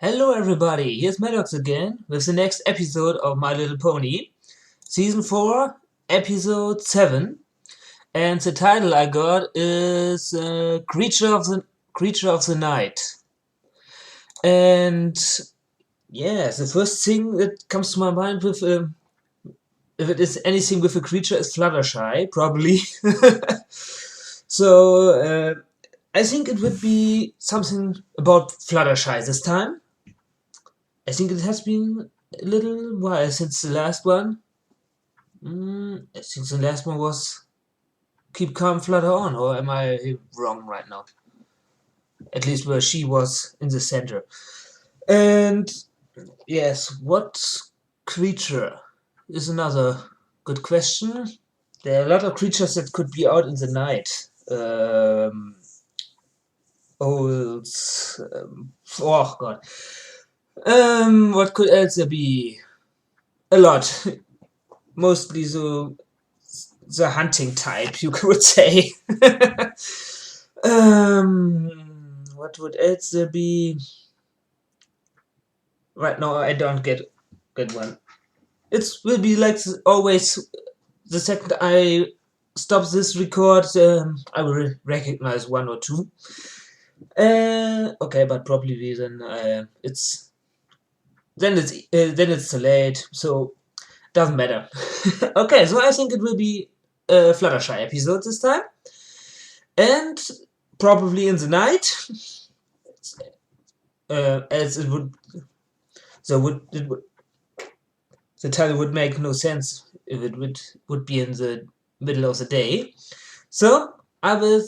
Hello everybody, here's Maddox again with the next episode of My Little Pony, Season 4, Episode 7, and the title I got is Creature of the Night. And yeah, the first thing that comes to my mind with if it is anything with a creature is Fluttershy, probably. So I think it would be something about Fluttershy this time. I think it has been a little while since the last one. I think the last one was Keep Calm, Flutter On, or am I wrong right now? At least where she was in the center. And yes, what creature is another good question. There are a lot of creatures that could be out in the night. Owls. Oh god. What could else there be? A lot. Mostly the hunting type, you could say. What would else there be? Right now I don't get one. It will be like always. The second I stop this record, I will recognize one or two. Okay, but probably then it's too late, so doesn't matter. Okay, so I think it will be a Fluttershy episode this time, and probably in the night, as it would. The title would make no sense if it would be in the middle of the day. So I will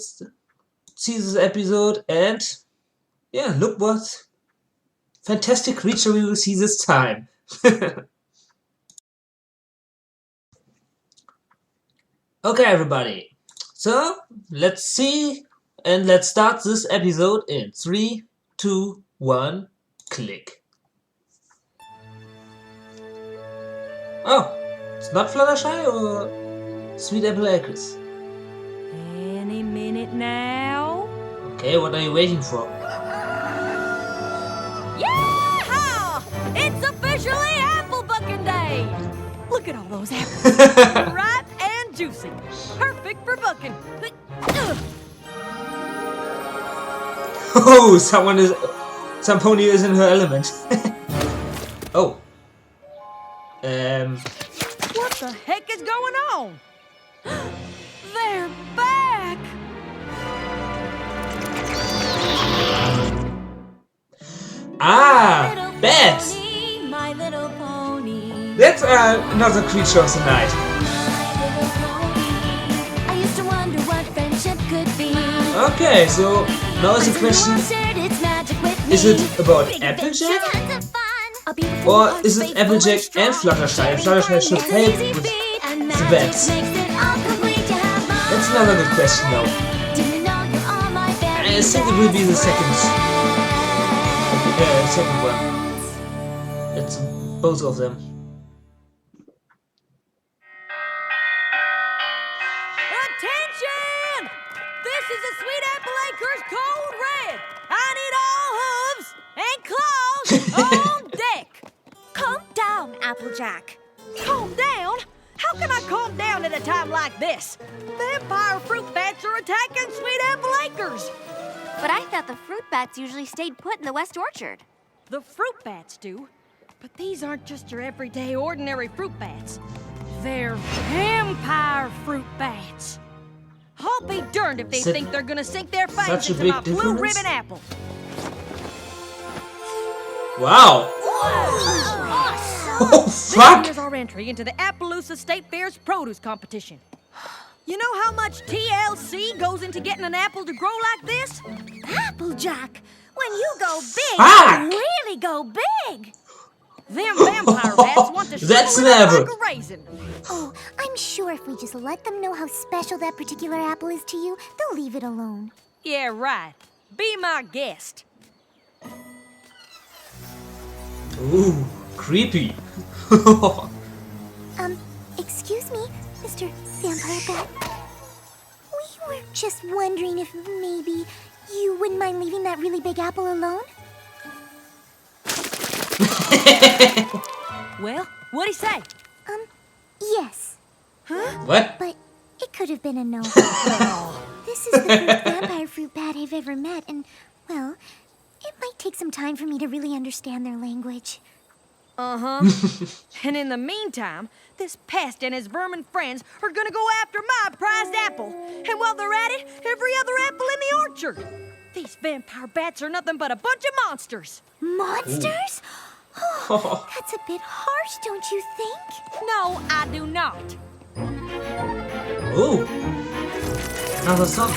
see this episode and yeah, look what fantastic creature we will see this time. Okay, everybody. So let's see and let's start this episode in 3, 2, 1, click. Oh, it's not Fluttershy or Sweet Apple Acres? Any minute now. Okay, what are you waiting for? Yeah! It's officially apple bucking day! Look at all those apples. Ripe and juicy. Perfect for bucking. Oh, some pony is in her element. Oh. What the heck is going on? They're back! Ah, bats! My little pony. That's another creature of the night. I used to wonder what friendship could be. Okay, so now is the question: is it about Applejack? Or is it Applejack and Fluttershy? Fluttershy should help with the bats. That's another good question though. I think it will be the second one. It's both of them. Attention! This is a Sweet Apple Acres Code Red. I need all hooves and claws on deck. Calm down, Applejack. Calm down? How can I calm down at a time like this? Vampire fruit bats are attacking Sweet Apple Acres. But I thought the fruit bats usually stayed put in the West Orchard. The fruit bats do, but these aren't just your everyday ordinary fruit bats. They're vampire fruit bats. I'll be darned if they think they're gonna sink their fangs into my blue ribbon apple. Wow! Oh, fuck! Here's our entry into the Appaloosa State Fair's produce competition. You know how much TLC goes into getting an apple to grow like this? Applejack, when you go big, Fuck! you really go big. Them vampire bats want to That's shrivel it up never. like a raisin. Oh, I'm sure if we just let them know how special that particular apple is to you, they'll leave it alone. Yeah, right. Be my guest. Ooh, creepy. Excuse me, Mr. Vampire Bat. We were just wondering if maybe you wouldn't mind leaving that really big apple alone? Well, what'd he say? Yes. What? But it could have been a no. This is the first vampire fruit bat I've ever met, and, well, it might take some time for me to really understand their language. Uh-huh. And in the meantime, this pest and his vermin friends are gonna go after my prized apple. And while they're at it, every other apple in the orchard. These vampire bats are nothing but a bunch of monsters. Monsters? Oh, that's a bit harsh, don't you think? No, I do not. Ooh. Another song.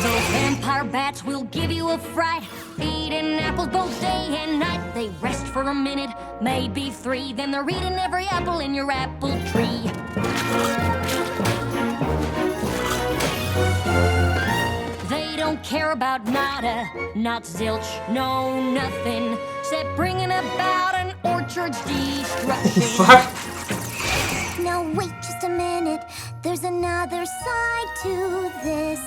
Those vampire bats will give you a fright. Eating apples both day and night. They rest for a minute, maybe 3. Then they're eating every apple in your apple tree. They don't care about nada, not zilch, no nothing, except bringing about an orchard's destruction. Fuck. Now wait just a minute, there's another side to this.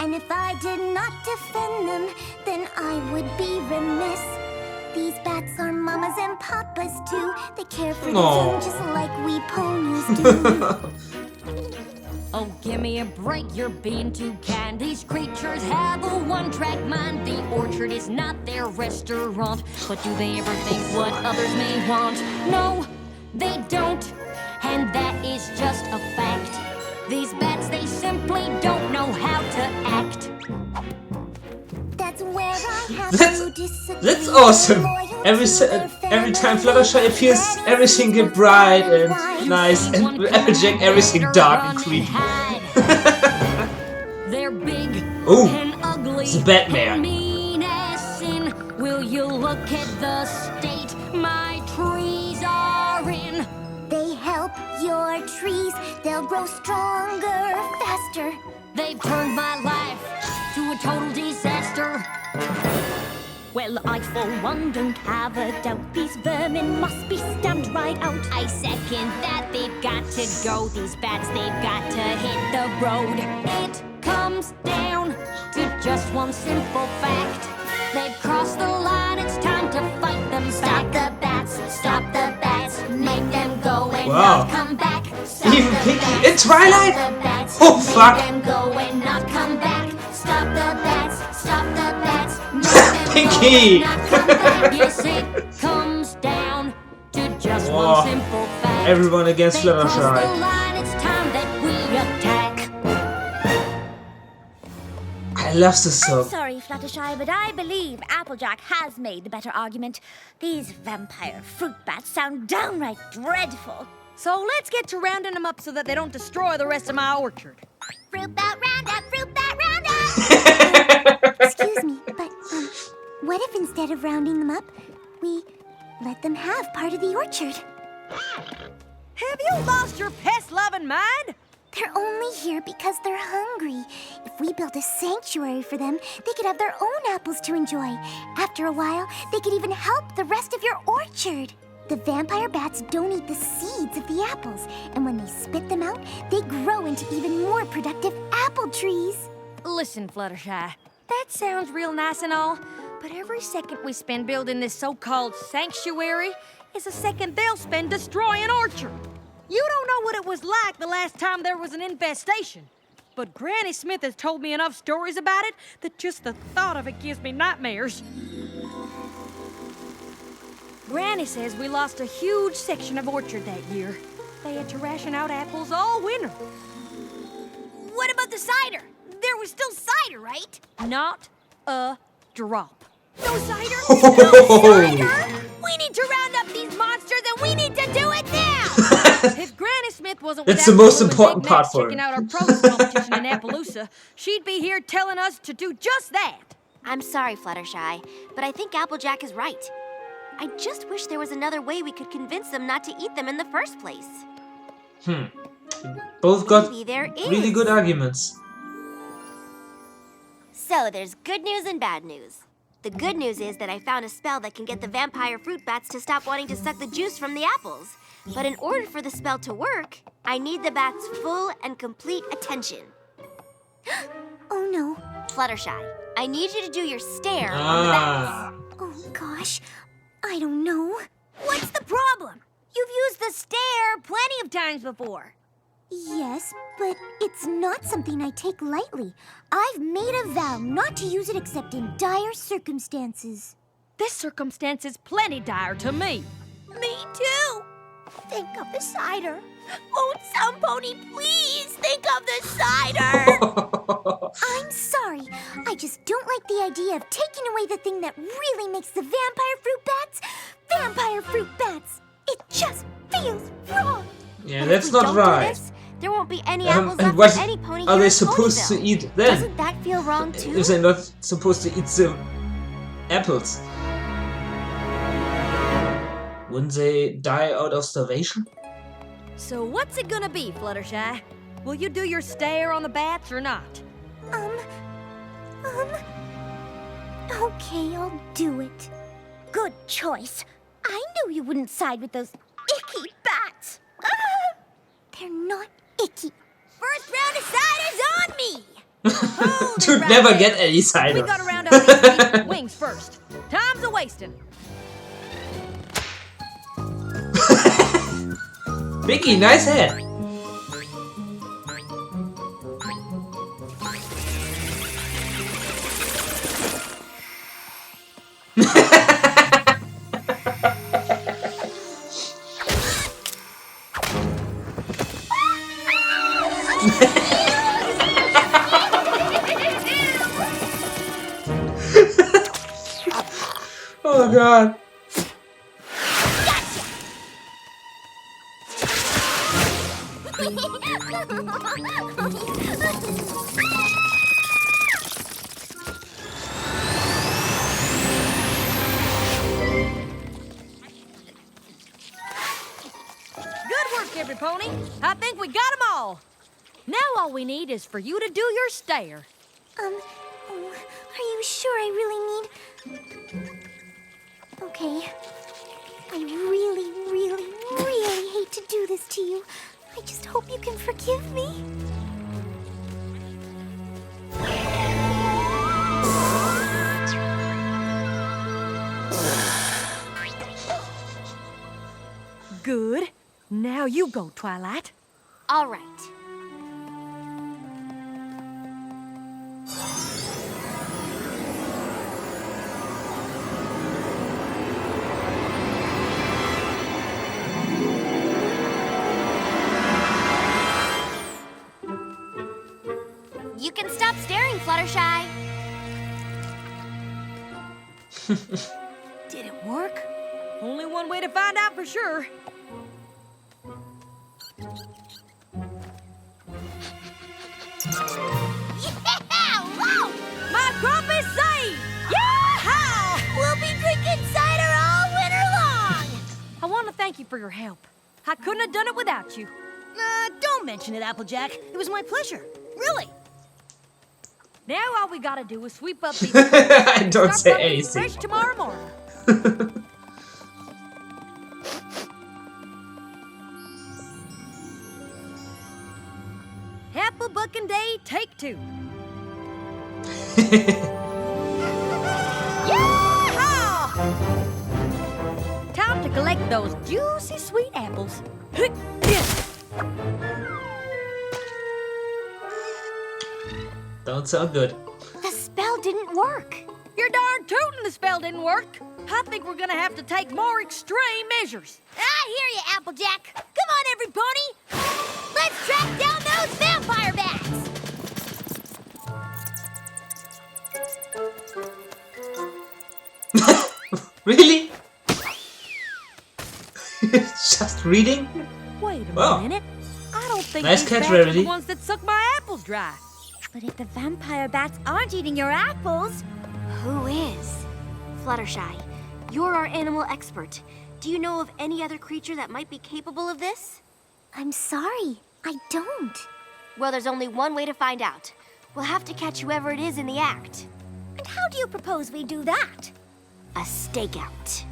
And if I did not defend them, then I would be remiss. These bats are mamas and papas too. They care for the young just like we ponies do. Oh, give me a break, you're being too kind. These creatures have a one-track mind. The orchard is not their restaurant. But do they ever think what others may want? No, they don't. And that is just a fact. These bats, they simply don't know how to act. That's where I have to disagree. That's awesome. Every time Fluttershy appears, everything get bright and nice, and Applejack everything dark and creepy. They're big Ooh, and ugly. it's a Batman. And mean as sin. Will you look at the state my trees are in? They help your trees, they'll grow stronger, faster. They've turned my life to a total disaster. Well, I for one don't have a doubt. These vermin must be stamped right out. I second that. They've got to go. These bats, they've got to hit the road. It comes down to just one simple fact. They've crossed the line, it's time to fight them Stop back. the bats, stop the bats. Make them go and Wow. not come back. Stop Even the Pinky bats, in Twilight? Stop the bats. Oh, fuck. Make them go and not come back. Stop the bats, stop the bats. Make them Pinky. go and not come back. Yes, it comes down to just Whoa. one simple fact. Everyone against They cross the Fluttershy. line, it's time that we attack. I love this I'm song. sorry, Fluttershy, but I believe Applejack has made the better argument. These vampire fruit bats sound downright dreadful. So let's get to rounding them up so that they don't destroy the rest of my orchard. Fruit bat roundup, fruit bat roundup! Excuse me, but, what if instead of rounding them up, we let them have part of the orchard? Have you lost your pest-loving mind? They're only here because they're hungry. If we built a sanctuary for them, they could have their own apples to enjoy. After a while, they could even help the rest of your orchard. The vampire bats don't eat the seeds of the apples, and when they spit them out, they grow into even more productive apple trees. Listen, Fluttershy, that sounds real nice and all, but every second we spend building this so-called sanctuary is a second they'll spend destroying orchard. You don't know what it was like the last time there was an infestation, but Granny Smith has told me enough stories about it that just the thought of it gives me nightmares. Granny says we lost a huge section of orchard that year. They had to ration out apples all winter. What about the cider? There was still cider, right? Not a drop. No cider? Oh. We need to round up these monsters and we need to do it now! If Granny Smith wasn't That's with the most Apple and important Big part Macs for checking her. out our produce competition in Appaloosa, she'd be here telling us to do just that. I'm sorry, Fluttershy, but I think Applejack is right. I just wish there was another way we could convince them not to eat them in the first place. Both got Maybe there is. really good arguments. So there's good news and bad news. The good news is that I found a spell that can get the vampire fruit bats to stop wanting to suck the juice from the apples. But in order for the spell to work, I need the bats' full and complete attention. Oh no. Fluttershy, I need you to do your stare on the bats. Ah. Oh gosh. I don't know. What's the problem? You've used the stair plenty of times before. Yes, but it's not something I take lightly. I've made a vow not to use it except in dire circumstances. This circumstance is plenty dire to me. Me too. Think of the cider. Won't some pony please think of the cider? I'm sorry. I just don't like the idea of taking away the thing that really makes the vampire fruit bats. It just feels wrong. Yeah, But that's if we not don't do right. this, there won't be any apples And left what for any pony are here they in supposed to Ponyville. eat then? Doesn't that feel wrong too? If they're not supposed to eat the apples, wouldn't they die out of starvation? So what's it gonna be, Fluttershy? Will you do your stare on the bats or not? Okay, I'll do it. Good choice. I knew you wouldn't side with those icky bats. They're not icky. First round of cider's on me. To never get any We cider. gotta round up these wings first. Time's a wasting. Vicky, nice head. Oh god. Good work, every pony. I think we got them all. Now all we need is for you to do your stare. Oh, are you sure I really need... Okay. I really, really, really hate to do this to you. I just hope you can forgive me. Good. Now you go, Twilight. All right. You can stop staring, Fluttershy. Did it work? Only one way to find out for sure. Yeah! Whoa! My crop is saved! Yeah! We'll be drinking cider all winter long. I want to thank you for your help. I couldn't have done it without you. Don't mention it, Applejack. It was my pleasure. Really. Now all we gotta do is sweep up these. I don't Start say pumping anything. fresh tomorrow morning. Apple bucking day, take 2. Yeehaw! Time to collect those juicy sweet apples. Don't sound good. The spell didn't work. You're darn tootin' the spell didn't work. I think we're gonna have to take more extreme measures. I hear you, Applejack. Come on, every pony. Let's track down those vampire bats. Really? Just reading? Wait a Wow. minute. I don't think Nice these catch, bats are the Rarity. ones that suck my apples dry. But if the vampire bats aren't eating your apples, Who is? Fluttershy, you're our animal expert. Do you know of any other creature that might be capable of this? I'm sorry. I don't. Well, there's only one way to find out. We'll have to catch whoever it is in the act. and how do you propose we do that? A stakeout.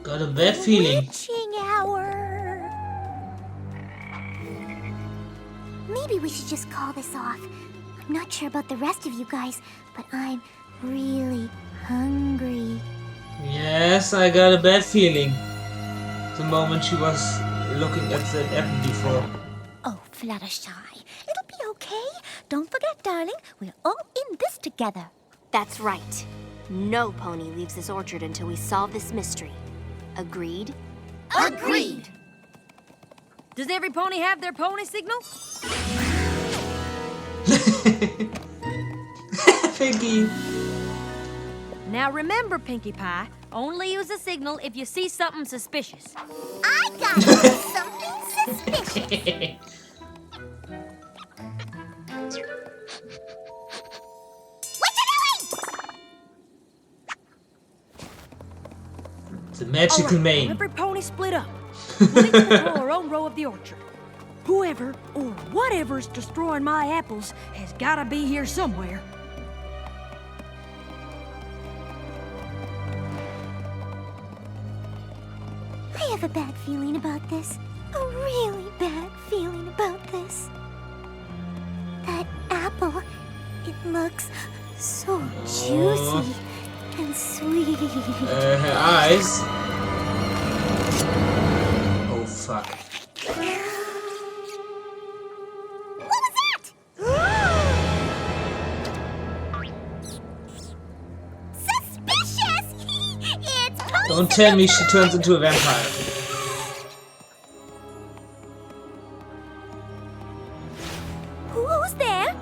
Got a bad feeling. Witching hour. Maybe we should just call this off. I'm not sure about the rest of you guys, but I'm really hungry. Yes, I got a bad feeling. The moment she was looking at that apple before. Oh, Fluttershy, it'll be okay. Don't forget, darling, we're all in this together. That's right. No pony leaves this orchard until we solve this mystery. Agreed? Agreed! Does every pony have their pony signal? Pinky. Now remember, Pinkie Pie, only use a signal if you see something suspicious. I got something suspicious. What you doing? The magical All right, mane. every pony split up. We'll each control our own row of the orchard. Whoever or whatever's destroying my apples has gotta be here somewhere. I have a bad feeling about this. A really bad feeling about this. That apple, it looks so juicy and sweet. Her eyes. Oh fuck. What was that? Suspicious! It's pony Don't tell me she turns into a vampire. Who's there?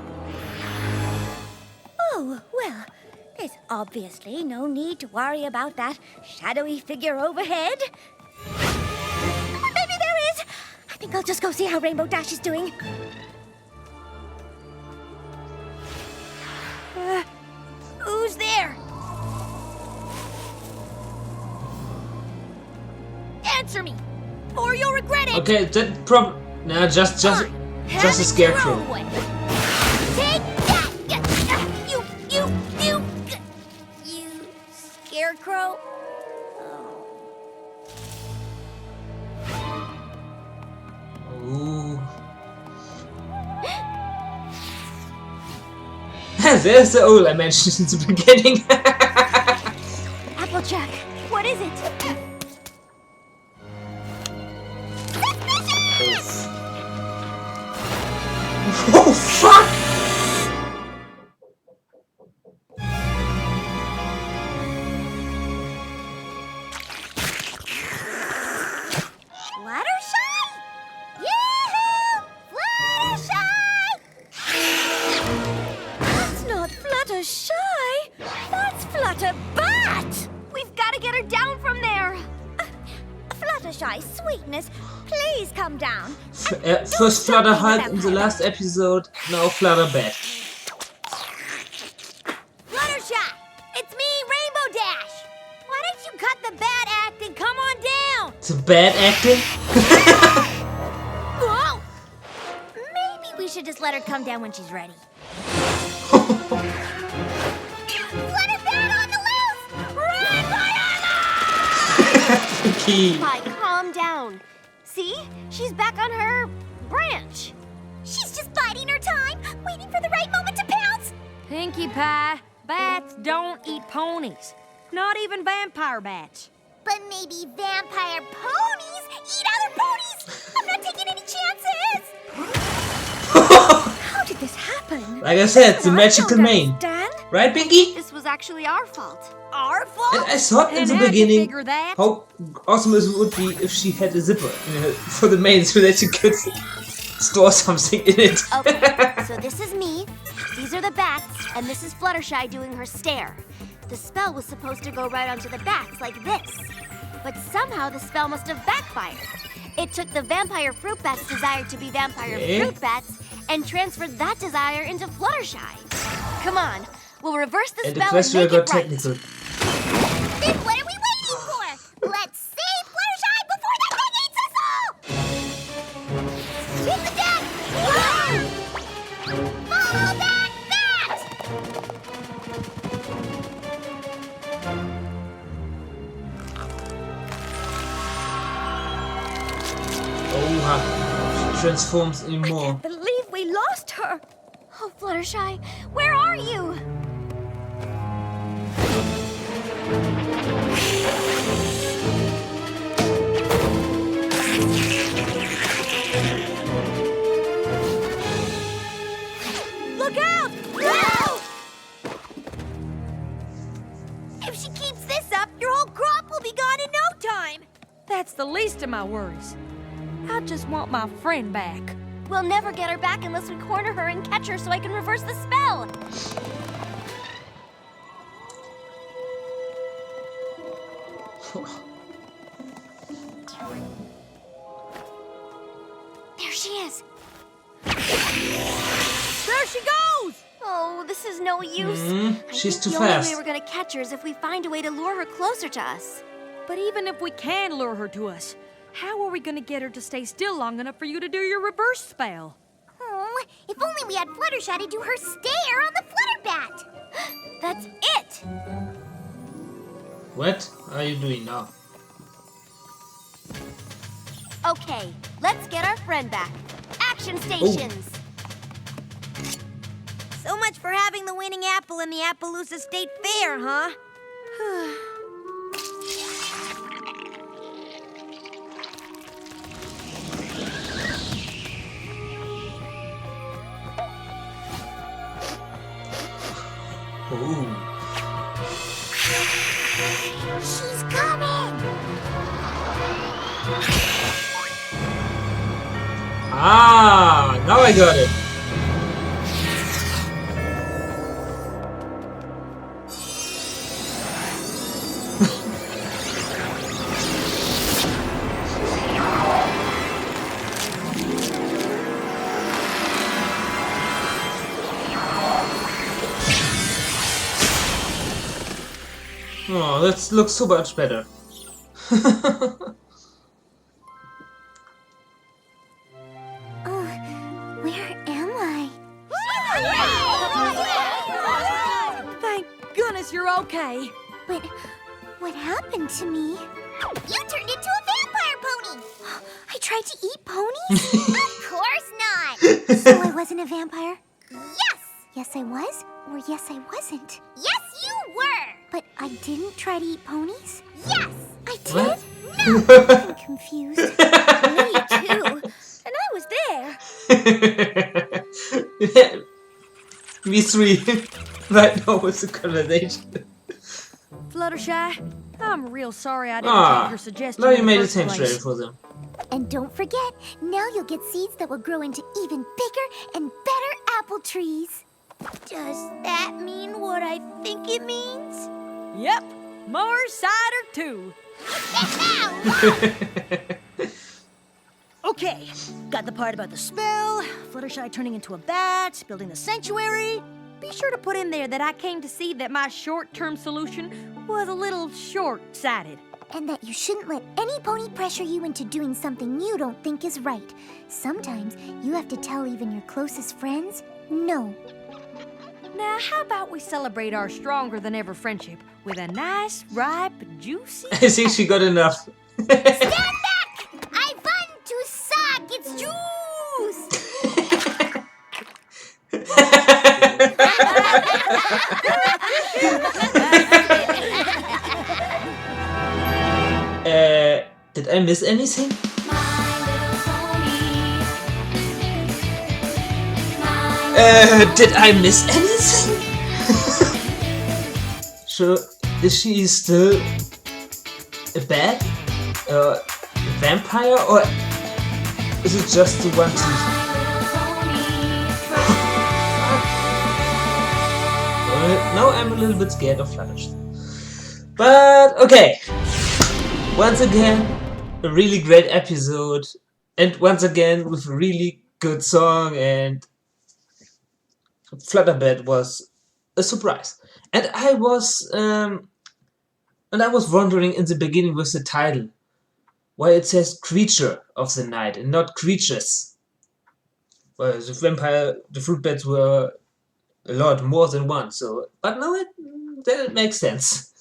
Oh, well, there's obviously no need to worry about that shadowy figure overhead. Maybe there is. I think I'll just go see how Rainbow Dash is doing. Who's there? Answer me, or you'll regret it. Okay, that prob. Nah, just a scarecrow. Take that! You scarecrow? Ooh. There's the owl I mentioned in the beginning. Applejack, what is it? Oh fuck! Fluttershy? Yoo-hoo! Fluttershy! That's not Fluttershy. That's Flutterbat. We've got to get her down from there. Fluttershy, sweetness, please come down. First Flutterhy in the last episode, now Flutterbat. Fluttershy, it's me, Rainbow Dash. Why don't you cut the bad act and come on down? The bad acting? Whoa! Maybe we should just let her come down when she's ready. Flutterbat on the loose! Run, Pinky. Pie, calm down. See? She's back on her branch. She's just biding her time, waiting for the right moment to pounce. Pinkie Pie, bats don't eat ponies. Not even vampire bats. But maybe vampire ponies eat other ponies. I'm not taking any chances. How did this happen? Like I said, the I magical don't mane. understand. Right, Pinky? This was actually our fault. Our fault? And I thought in And the how'd you beginning figure that? how awesome it would be if she had a zipper for the mane so that you could store something in it. Okay, so this is me, these are the bats, and this is Fluttershy doing her stare. The spell was supposed to go right onto the bats like this. But somehow the spell must have backfired. It took the vampire fruit bat's desire to be vampire fruit bats and transferred that desire into Fluttershy. Come on, we'll reverse the And the spell and question make got it right. technical. Then what are we waiting for? Let's save Fluttershy before that thing eats us all! Take the deck! Follow that bat! Oh, she transforms anymore. Believe we lost her. Oh, Fluttershy, where are you? the least of my worries. I just want my friend back. We'll never get her back unless we corner her and catch her so I can reverse the spell. There she is. There she goes! Oh, this is no use. She's too The only fast. way we're gonna catch her is if we find a way to lure her closer to us. But even if we can lure her to us, how are we gonna get her to stay still long enough for you to do your reverse spell? Oh, if only we had Fluttershy to do her stare on the Flutterbat. That's it! What are you doing now? Okay, let's get our friend back. Action stations! So much for having the winning apple in the Appaloosa State Fair, huh? Ooh. She's coming! Ah, now I got it. Oh, that looks so much better. Oh, where am I? Thank goodness you're okay. But what happened to me? You turned into a vampire pony! I tried to eat ponies? Of course not! So I wasn't a vampire? Yes! Yes, I was? Or yes, I wasn't? Yes, you were! But I didn't try to eat ponies? Yes! I did? What? No! I'm confused. Me too. And I was there. We three right now with the conversation. Fluttershy, I'm real sorry I didn't take your suggestion. Now you in the made a first sanctuary place. for them. And don't forget, now you'll get seeds that will grow into even bigger and better apple trees. Does that mean what I think it means? Yep, more cider too. Okay, got the part about the spell, Fluttershy turning into a bat, building the sanctuary. Be sure to put in there that I came to see that my short-term solution was a little short-sighted. And that you shouldn't let any pony pressure you into doing something you don't think is right. Sometimes you have to tell even your closest friends no. Now, how about we celebrate our stronger-than-ever friendship with a nice, ripe, juicy... I think she got enough. Stand back! I want to suck its juice! Did I miss anything? Did I miss anything? So, is she still a bat? A vampire? Or is it just the one teeth? Now I'm a little bit scared of Fluttershy. But, okay. Once again, a really great episode. And once again, with a really good song, and Flutterbat was a surprise. And I was wondering in the beginning with the title why it says creature of the night and not creatures. Well, the fruit bats were a lot more than one. So, but now it makes sense.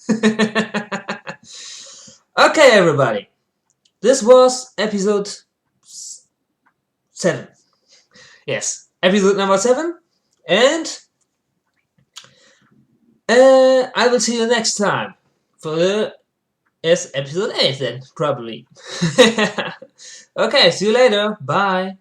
Okay, everybody. This was episode 7. Yes, episode number 7. And I will see you next time for episode 8 then, probably. Okay, see you later. Bye.